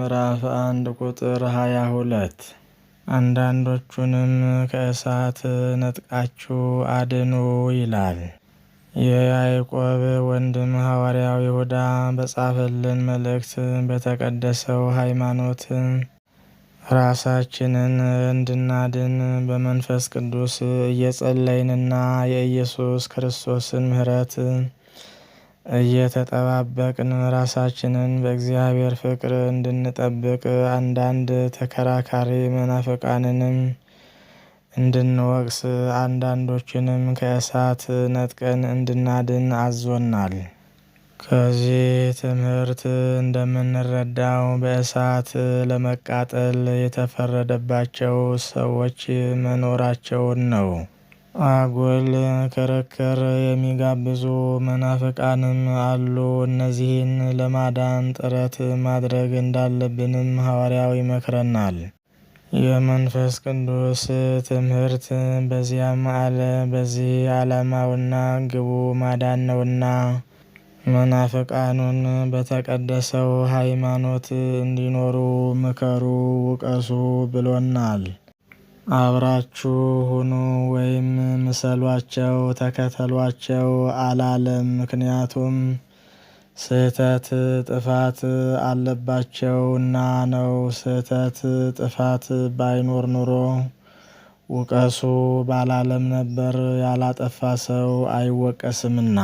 ምዕራፍ 1 ቁጥር 22 አንዳንዶቹንም ከእሳት ነጥቃችሁ አድኑ ይላል። የያዕቆብ ወንድም ሐዋርያው ይሁዳ በጻፈልን መልእክት በተቀደሰው ሃይማኖት ራሳችንን እንድናድን በመንፈስ ቅዱስ እየጸለይንና የኢየሱስ ክርስቶስን ምሕረት እየተጠባበቅን ራሳችንን በእግዚአብሔር ፍቅር እንድንጠብቅ አንዳንድ ተከራካሪ መናፍቃንንም እንድንወቅስ አንዳንዶችንም ከእሳት ነጥቀን እንድናድን አዞናል። ከዚህ ትምህርት እንደምንረዳው በእሳት ለመቃጠል የተፈረደባቸው ሰዎች መኖራቸውን ነው። አጉል ክርክር የሚጋብዙ መናፍቃንም አሉ። እነዚህን ለማዳን ጥረት ማድረግ እንዳለብንም ሐዋርያው ይመክረናል። የመንፈስ ቅዱስ ትምህርት በዚያም በዚህ ዓላማውና ግቡ ማዳን ነውና መናፍቃኑን በተቀደሰው ሃይማኖት እንዲኖሩ ምከሩ፣ ውቀሱ ብሎናል። አብራችሁ ሁኑ ወይም ምሰሏቸው፣ ተከተሏቸው አላለም። ምክንያቱም ስህተት ጥፋት አለባቸውና ነው። ስህተት ጥፋት ባይኖር ኑሮ ውቀሱ ባላለም ነበር፣ ያላጠፋ ሰው አይወቀስምና።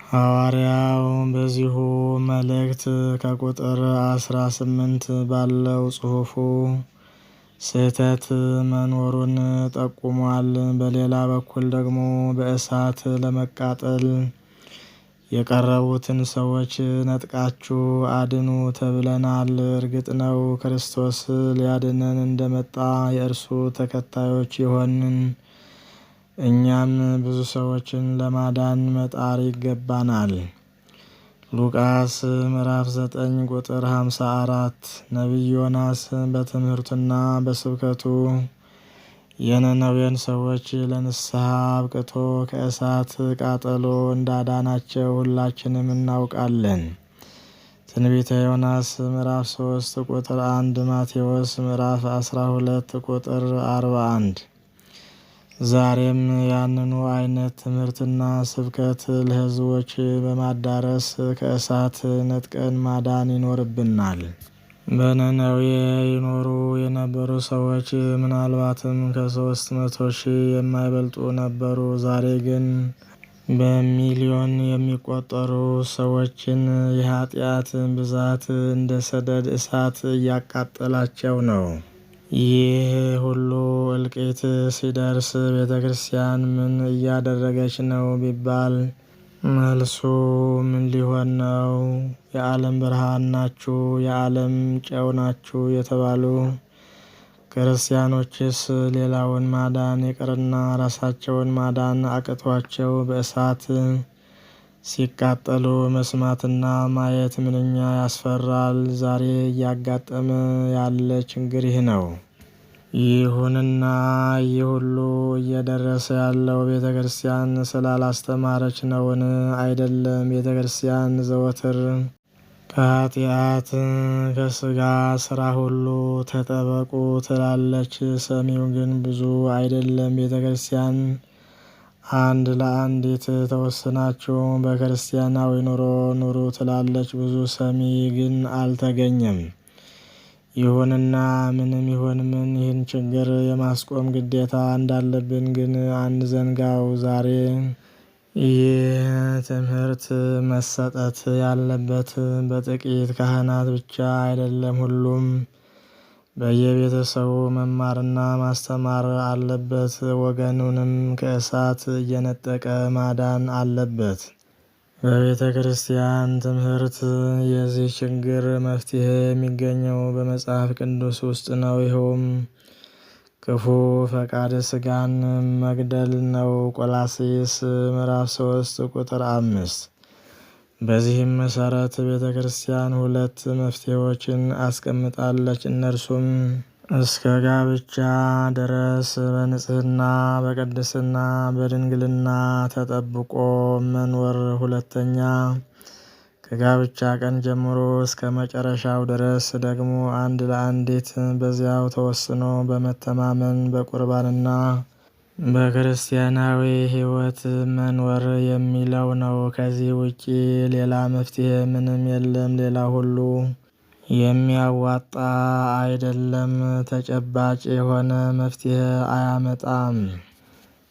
ሐዋርያው በዚሁ መልእክት ከቁጥር 18 ባለው ጽሑፉ ስህተት መኖሩን ጠቁሟል። በሌላ በኩል ደግሞ በእሳት ለመቃጠል የቀረቡትን ሰዎች ነጥቃችሁ አድኑ ተብለናል። እርግጥ ነው ክርስቶስ ሊያድነን እንደመጣ የእርሱ ተከታዮች የሆንን እኛም ብዙ ሰዎችን ለማዳን መጣር ይገባናል። ሉቃስ ምዕራፍ 9 ቁጥር 54 ነቢይ ዮናስ በትምህርቱና በስብከቱ የነነዌን ሰዎች ለንስሐ አብቅቶ ከእሳት ቃጠሎ እንዳዳናቸው ሁላችንም እናውቃለን። ትንቢተ ዮናስ ምዕራፍ 3 ቁጥር 1፣ ማቴዎስ ምዕራፍ 12 ቁጥር 41። ዛሬም ያንኑ አይነት ትምህርትና ስብከት ለሕዝቦች በማዳረስ ከእሳት ነጥቀን ማዳን ይኖርብናል። በነነዌ ይኖሩ የነበሩ ሰዎች ምናልባትም ከ300,000 የማይበልጡ ነበሩ። ዛሬ ግን በሚሊዮን የሚቆጠሩ ሰዎችን የኃጢአት ብዛት እንደ ሰደድ እሳት እያቃጠላቸው ነው። ይህ ሁሉ እልቂት ሲደርስ ቤተ ክርስቲያን ምን እያደረገች ነው ቢባል መልሱ ምን ሊሆን ነው? የዓለም ብርሃን ናችሁ፣ የዓለም ጨው ናችሁ የተባሉ ክርስቲያኖችስ ሌላውን ማዳን ይቅርና ራሳቸውን ማዳን አቅቷቸው በእሳት ሲቃጠሉ መስማትና ማየት ምንኛ ያስፈራል። ዛሬ እያጋጠመ ያለ ችግር ይህ ነው። ይሁንና ይህ ሁሉ እየደረሰ ያለው ቤተ ክርስቲያን ስላላስተማረች ነውን? አይደለም። ቤተ ክርስቲያን ዘወትር ከኃጢአት ከስጋ ስራ ሁሉ ተጠበቁ ትላለች። ሰሚው ግን ብዙ አይደለም። ቤተ ክርስቲያን አንድ ለአንዲት ተወስናችሁ በክርስቲያናዊ ኑሮ ኑሩ ትላለች። ብዙ ሰሚ ግን አልተገኘም። ይሁንና ምንም ይሁን ምን ይህን ችግር የማስቆም ግዴታ እንዳለብን ግን አንዘንጋው። ዛሬ ይህ ትምህርት መሰጠት ያለበት በጥቂት ካህናት ብቻ አይደለም። ሁሉም በየቤተሰቡ መማርና ማስተማር አለበት። ወገኑንም ከእሳት እየነጠቀ ማዳን አለበት። በቤተ ክርስቲያን ትምህርት የዚህ ችግር መፍትሄ የሚገኘው በመጽሐፍ ቅዱስ ውስጥ ነው። ይኸውም ክፉ ፈቃደ ሥጋን መግደል ነው። ቆላስይስ ምዕራፍ 3 ቁጥር 5። በዚህም መሰረት ቤተ ክርስቲያን ሁለት መፍትሄዎችን አስቀምጣለች። እነርሱም እስከ ጋብቻ ድረስ በንጽህና በቅድስና በድንግልና ተጠብቆ መኖር፣ ሁለተኛ ከጋብቻ ቀን ጀምሮ እስከ መጨረሻው ድረስ ደግሞ አንድ ለአንዲት በዚያው ተወስኖ በመተማመን በቁርባንና በክርስቲያናዊ ሕይወት መኖር የሚለው ነው። ከዚህ ውጪ ሌላ መፍትሄ ምንም የለም። ሌላ ሁሉ የሚያዋጣ አይደለም፣ ተጨባጭ የሆነ መፍትሄ አያመጣም።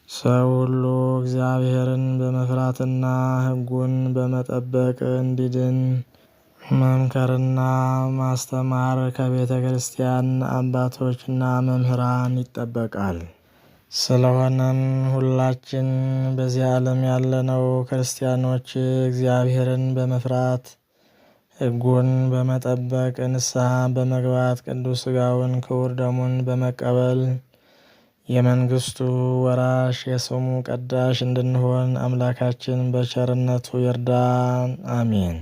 ሰው ሁሉ እግዚአብሔርን በመፍራትና ሕጉን በመጠበቅ እንዲድን መምከርና ማስተማር ከቤተ ክርስቲያን አባቶችና መምህራን ይጠበቃል። ስለሆነም ሁላችን በዚህ ዓለም ያለነው ክርስቲያኖች እግዚአብሔርን በመፍራት ሕጉን በመጠበቅ ንስሐ በመግባት ቅዱስ ሥጋውን ክቡር ደሙን በመቀበል የመንግሥቱ ወራሽ የስሙ ቀዳሽ እንድንሆን አምላካችን በቸርነቱ ይርዳን። አሜን።